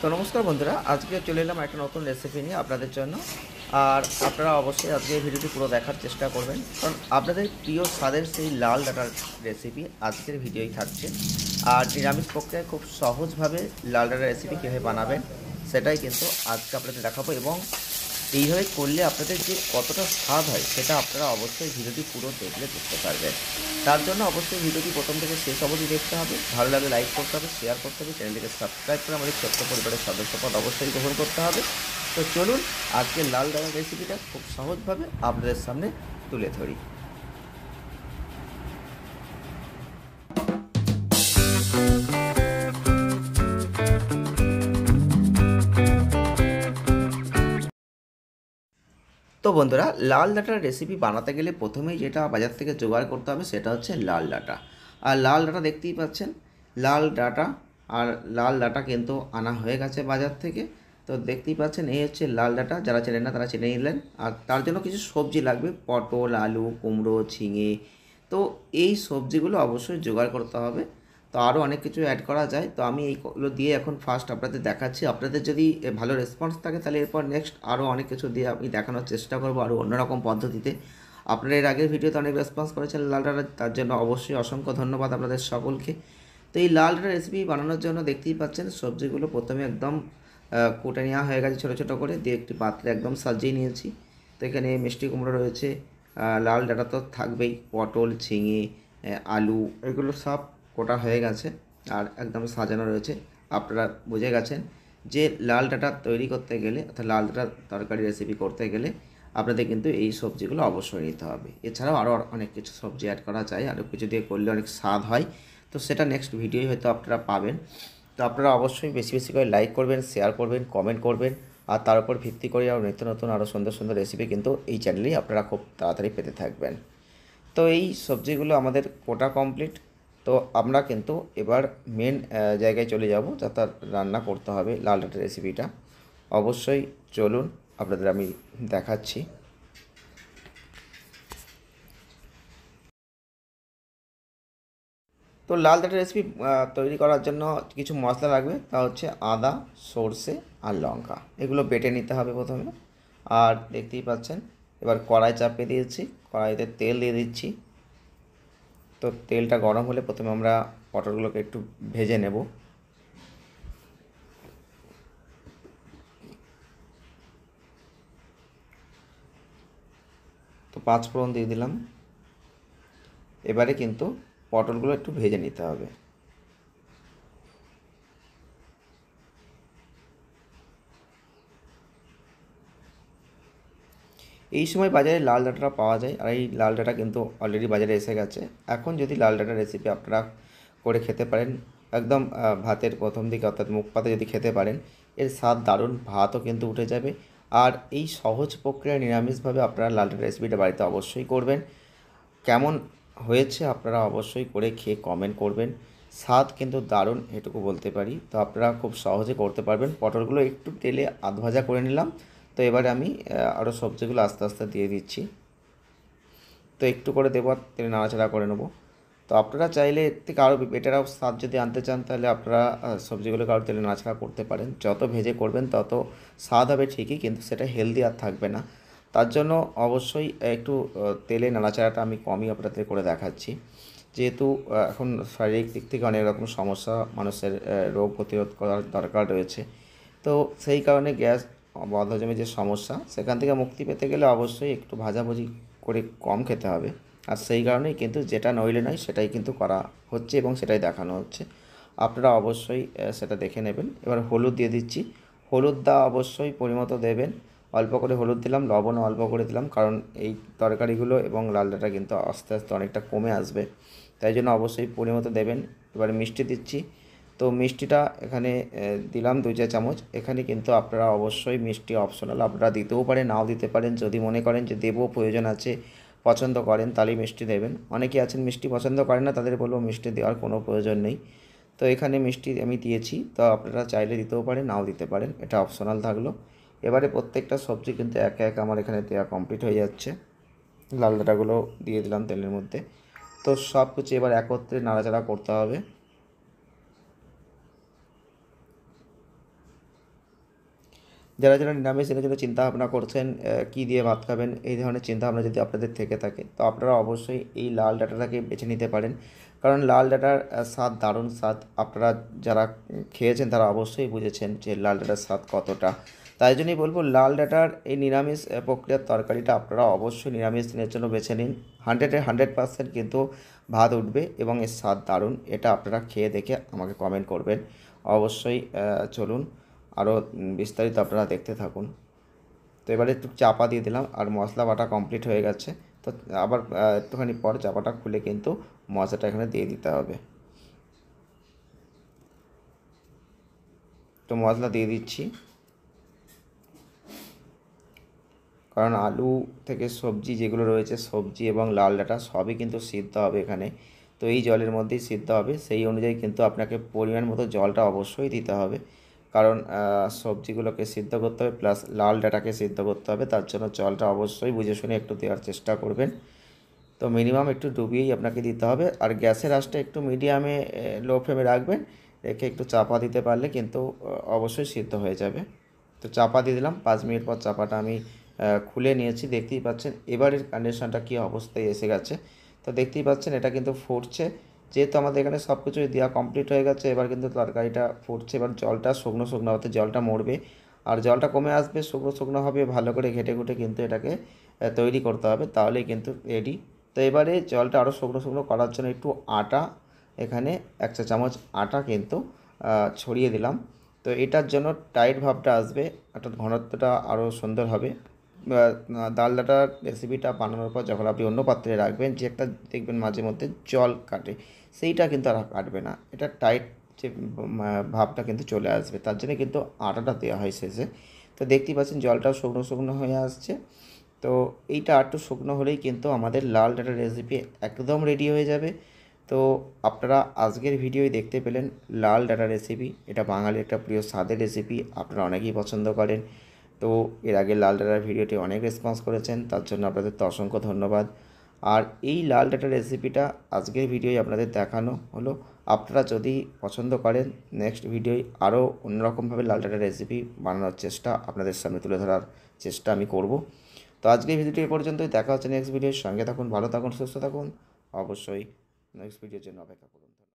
তো নমস্কার বন্ধুরা, আজকে চলে এলাম একটা নতুন রেসিপি নিয়ে আপনাদের জন্য। আর আপনারা অবশ্যই আজকে এই ভিডিওটি পুরো দেখার চেষ্টা করবেন, কারণ আপনাদের প্রিয় স্বাদের সেই লাল ডাঁটার রেসিপি আজকের ভিডিওই থাকছে। আর নিরামিষ প্রক্রিয়ায় খুব সহজভাবে লাল ডাঁটার রেসিপি কীভাবে বানাবেন সেটাই কিন্তু আজকে আপনাদের দেখাবো। এবং এইভাবে করলে আপনাদের যে কতটা স্বাদ হয় সেটা আপনারা অবশ্যই ভিডিওটি পুরো দেখলে বুঝতে পারবেন। তার জন্য অবশ্যই ভিডিওটি প্রথম থেকে শেষ অবধি দেখতে হবে। ভালো লাগলে লাইক করতে হবে, শেয়ার করতে হবে, চ্যানেলটিকে সাবস্ক্রাইব করে আমাদের ছোট্ট পরিবারের সদস্যপদ অবশ্যই গ্রহণ করতে হবে। তো চলুন আজকে লাল ডালের রেসিপিটা খুব সহজভাবে আপনাদের সামনে তুলে ধরি। তো বন্ধুরা, লাল ডাঁটার রেসিপি বানাতে গেলে প্রথমেই যেটা বাজার থেকে জোগাড় করতে হবে সেটা হচ্ছে লাল ডাঁটা। আর লাল ডাঁটা দেখতেই পাচ্ছেন, লাল ডাঁটা। আর লাল ডাঁটা কিন্তু আনা হয়ে গেছে বাজার থেকে। তো দেখতেই পাচ্ছেন এই হচ্ছে লাল ডাঁটা, যারা চেনেন না তারা চেনে নিলেন। আর তার জন্য কিছু সবজি লাগবে, পটল, আলু, কুমড়ো, ঝিঙে। তো এই সবজিগুলো অবশ্যই জোগাড় করতে হবে। তো আরও অনেক কিছু অ্যাড করা যায়, তো আমি এইগুলো দিয়ে এখন ফার্স্ট আপনাদের দেখাচ্ছি। আপনাদের যদি ভালো রেসপন্স থাকে তাহলে এরপর নেক্সট আরও অনেক কিছু দিয়ে আমি দেখানোর চেষ্টা করবো, আরও অন্যরকম পদ্ধতিতে। আপনারা এর আগের ভিডিওতে অনেক রেসপন্স করেছেন লাল ডাঁটা, তার জন্য অবশ্যই অসংখ্য ধন্যবাদ আপনাদের সকলকে। তো এই লাল ডাঁটা রেসিপি বানানোর জন্য দেখতেই পাচ্ছেন সবজিগুলো প্রথমে একদম কুটে নেওয়া হয়ে গেছে ছোটো ছোটো করে, দিয়ে একটি পাত্রে একদম সাজিয়ে নিয়েছি। তো এখানে মিষ্টি কুমড়ো রয়েছে, লাল ডাঁটা তো থাকবেই, পটল, ঝিঙে, আলু, এগুলো সব কোটা হয়ে গেছে আর একদম সাজানো রয়েছে। আপনারা বুঝে গেছেন যে লাল ডাঁটা তৈরি করতে গেলে অর্থাৎ লাল ডাঁটার তরকারি রেসিপি করতে গেলে আপনাদের কিন্তু এই সবজিগুলো অবশ্যই নিতে হবে। এছাড়াও আরও অনেক কিছু সবজি অ্যাড করা যায়, আরও কিছু দিয়ে করলে অনেক স্বাদ হয়। তো সেটা নেক্সট ভিডিওই হয়তো আপনারা পাবেন। তো আপনারা অবশ্যই বেশি বেশি করে লাইক করবেন, শেয়ার করবেন, কমেন্ট করবেন। আর তার উপর ভিত্তি করে আরও নিত্য নতুন আরও সুন্দর সুন্দর রেসিপি কিন্তু এই চ্যানেলেই আপনারা খুব তাড়াতাড়ি পেতে থাকবেন। তো এই সবজিগুলো আমাদের কোটা কমপ্লিট। তো আমরা কিন্তু এবার মেন জায়গায় চলে যাব, যাতে রান্না করতে হবে লাল ডাঁটার রেসিপিটা। অবশ্যই চলুন আপনাদের আমি দেখাচ্ছি। তো লাল ডাঁটার রেসিপি তৈরি করার জন্য কিছু মশলা লাগবে, তা হচ্ছে আদা, সর্ষে আর লঙ্কা। এগুলো বেটে নিতে হবে প্রথমে। আর দেখতেই পাচ্ছেন এবার কড়াই চাপিয়ে দিয়েছি, কড়াইতে তেল দিয়ে দিচ্ছি। তো তেলটা গরম হলে প্রথমে আমরা পটলগুলোকে একটু ভেজে নেব। তো পাঁচ ফোড়ন দিয়ে দিলাম। এবারে কিন্তু পটলগুলো একটু ভেজে নিতে হবে। এই সময় বাজারে লাল ডাঁটা পাওয়া যায়, আর এই লাল ডাঁটা কিন্তু অলরেডি বাজারে এসে গেছে। এখন যদি লাল ডাঁটার রেসিপি আপনারা করে খেতে পারেন একদম ভাতের প্রথম দিকে অর্থাৎ মুখ পাতে যদি খেতে পারেন, এর স্বাদ দারুণ, ভাতও কিন্তু উঠে যাবে। আর এই সহজ প্রক্রিয়ায় নিরামিষভাবে আপনারা লাল ডাঁটার রেসিপিটা বাড়িতে অবশ্যই করবেন। কেমন হয়েছে আপনারা অবশ্যই করে খেয়ে কমেন্ট করবেন। স্বাদ কিন্তু দারুণ, এটুকু বলতে পারি। তো আপনারা খুব সহজে করতে পারবেন। পটলগুলো একটু তেলে আধ ভাজা করে নিলাম। তো এবারে আমি আরও সবজিগুলো আস্তে আস্তে দিয়ে দিচ্ছি। তো একটু করে দেবো, তেলে নাড়াচাড়া করে নেবো। তো আপনারা চাইলে এর থেকে আরও বেটার স্বাদ যদি আনতে চান তাহলে আপনারা সবজিগুলোকে আরও তেলে নাড়াচাড়া করতে পারেন। যত ভেজে করবেন তত স্বাদ হবে ঠিকই, কিন্তু সেটা হেলদি আর থাকবে না। তার জন্য অবশ্যই একটু তেলে নাড়াচাড়াটা আমি কমই আপনাদের করে দেখাচ্ছি। যেহেতু এখন শারীরিক দিক থেকে অনেক রকম সমস্যা মানুষের রোগ প্রতিরোধ করার দরকার রয়েছে। তো সেই কারণে গ্যাস, বদহজমের যে সমস্যা, সেখান থেকে মুক্তি পেতে গেলে অবশ্যই একটু ভাজাভুজি করে কম খেতে হবে। আর সেই কারণেই কিন্তু যেটা নইলে নয় সেটাই কিন্তু করা হচ্ছে এবং সেটাই দেখানো হচ্ছে। আপনারা অবশ্যই সেটা দেখে নেবেন। এবার হলুদ দিয়ে দিচ্ছি। হলুদ দেওয়া অবশ্যই পরিমতো দেবেন। অল্প করে হলুদ দিলাম, লবণও অল্প করে দিলাম, কারণ এই তরকারিগুলো এবং লাল ডাঁটা কিন্তু আস্তে আস্তে অনেকটা কমে আসবে, তাই জন্য অবশ্যই পরিমতো দেবেন। এবারে মিষ্টি দিচ্ছি। তো মিষ্টিটা এখানে দিলাম 2 চা চামচ। এখানে কিন্তু আপনারা অবশ্যই মিষ্টি অপশনাল, আপনারা দিতেও পারেন, নাও দিতে পারেন। যদি মনে করেন যে দেবো, প্রয়োজন আছে, পছন্দ করেন, তাহলেই মিষ্টি দেবেন। অনেকে আছেন মিষ্টি পছন্দ করেন না, তাদের বলবো মিষ্টি দেওয়ার কোনো প্রয়োজন নেই। তো এখানে মিষ্টি আমি দিয়েছি, তো আপনারা চাইলে দিতেও পারেন, নাও দিতে পারেন, এটা অপশনাল থাকলো। এবারে প্রত্যেকটা সবজি কিন্তু একে একে আমার এখানে দেওয়া কমপ্লিট হয়ে যাচ্ছে। লাল ডাঁটাগুলো দিয়ে দিলাম তেলের মধ্যে। তো সব কিছু এবার একত্রে নাড়াচাড়া করতে হবে। যারা যারা নিরামিষ দিনের জন্য চিন্তাভাবনা করছেন কী দিয়ে ভাত খাবেন, এই ধরনের চিন্তাভাবনা যদি আপনাদের থেকে থাকে, তো আপনারা অবশ্যই এই লাল ডাঁটাটাকে বেছে নিতে পারেন। কারণ লাল ডাঁটার স্বাদ দারুণ স্বাদ। আপনারা যারা খেয়েছেন তারা অবশ্যই বুঝেছেন যে লাল ডাঁটার স্বাদ কতটা। তাই জন্যই বলবো লাল ডাঁটার এই নিরামিষ প্রক্রিয়ার তরকারিটা আপনারা অবশ্যই নিরামিষ দিনের জন্য বেছে নিন। 100% কিন্তু ভাত উঠবে এবং এর স্বাদ দারুণ। এটা আপনারা খেয়ে দেখে আমাকে কমেন্ট করবেন অবশ্যই। চলুন আরও বিস্তারিত আপনারা দেখতে থাকুন। তো এবারে একটু চাপা দিয়ে দিলাম, আর মশলা বাটা কমপ্লিট হয়ে গেছে। তো আবার একটুখানি পর চাপাটা খুলে কিন্তু মশলাটা এখানে দিয়ে দিতে হবে। তো মশলা দিয়ে দিচ্ছি, কারণ আলু থেকে সবজি যেগুলো রয়েছে, সবজি এবং লাল ডাঁটা সবই কিন্তু সিদ্ধ হবে এখানে। তো এই জলের মধ্যেই সিদ্ধ হবে, সেই অনুযায়ী কিন্তু আপনাকে পরিমাণ মতো জলটা অবশ্যই দিতে হবে। কারণ সবজিগুলোকে সিদ্ধ করতে হবে প্লাস লাল ডাঁটাকে সিদ্ধ করতে হবে, তার জন্য জলটা অবশ্যই বুঝে শুনে একটু দেওয়ার চেষ্টা করবেন। তো মিনিমাম একটু ডুবিয়েই আপনাকে দিতে হবে। আর গ্যাসের আঁচটা একটু মিডিয়ামে লো ফ্লেমে রাখবেন, রেখে একটু চাপা দিতে পারলে কিন্তু অবশ্যই সিদ্ধ হয়ে যাবে। তো চাপা দিয়ে দিলাম, 5 মিনিট পর চাপাটা আমি খুলে নিয়েছি। দেখতেই পাচ্ছেন এবারের কন্ডিশনটা কী অবস্থায় এসে গেছে। তো দেখতেই পাচ্ছেন এটা কিন্তু ফুটছে। যেহেতু আমাদের এখানে সব কিছুই দেওয়া কমপ্লিট হয়ে গেছে, এবার কিন্তু তরকারিটা ফুটছে। এবার জলটা শুকনো শুকনো হতে জলটা মরবে, আর জলটা কমে আসবে, শুকনো শুকনো হবে। ভালো করে ঘেটে ঘুটে কিন্তু এটাকে তৈরি করতে হবে, তাহলেই কিন্তু রেডি। তো এবারে জলটা আরও শুকনো শুকনো করার জন্য একটু আটা, এখানে 1 চা চামচ আটা কিন্তু ছড়িয়ে দিলাম। তো এটার জন্য টাইট ভাবটা আসবে, অর্থাৎ ঘনত্বটা আরও সুন্দর হবে। ডাল ডাঁটার রেসিপিটা বানানোর পর যখন আপনি অন্য পাত্রে রাখবেন, যে একটা দেখবেন মাঝে মধ্যে জল কাটে, সেইটা কিন্তু আর কাটবে না। এটা টাইট যে ভাবটা কিন্তু চলে আসবে, তার জন্য কিন্তু আটাটা দেওয়া হয় শেষে। তো দেখতেই পাচ্ছেন জলটাও শুকনো শুকনো হয়ে আসছে। তো এইটা একটু শুকনো হলেই কিন্তু আমাদের লাল ডাঁটার রেসিপি একদম রেডি হয়ে যাবে। তো আপনারা আজকের ভিডিওয় দেখতে পেলেন লাল ডাঁটা রেসিপি। এটা বাঙালির একটা প্রিয় স্বাদের রেসিপি, আপনারা অনেকেই পছন্দ করেন। তো এর আগে লাল ডাঁটার ভিডিওটি অনেক রেসপন্স করেছেন, তার জন্য আপনাদের তো অসংখ্য ধন্যবাদ। আর এই লাল ডাঁটার রেসিপিটা আজকের ভিডিওয় আপনাদের দেখানো হলো। আপনারা যদি পছন্দ করেন, নেক্সট ভিডিওয় আরও অন্যরকমভাবে লাল ডাঁটার রেসিপি বানানোর চেষ্টা আপনাদের সামনে তুলে ধরার চেষ্টা আমি করব। তো আজকের ভিডিওটি এ পর্যন্তই। দেখা হচ্ছে নেক্সট ভিডিওর সঙ্গে থাকুন, ভালো থাকুন, সুস্থ থাকুন। অবশ্যই নেক্সট ভিডিওর জন্য অপেক্ষা করুন।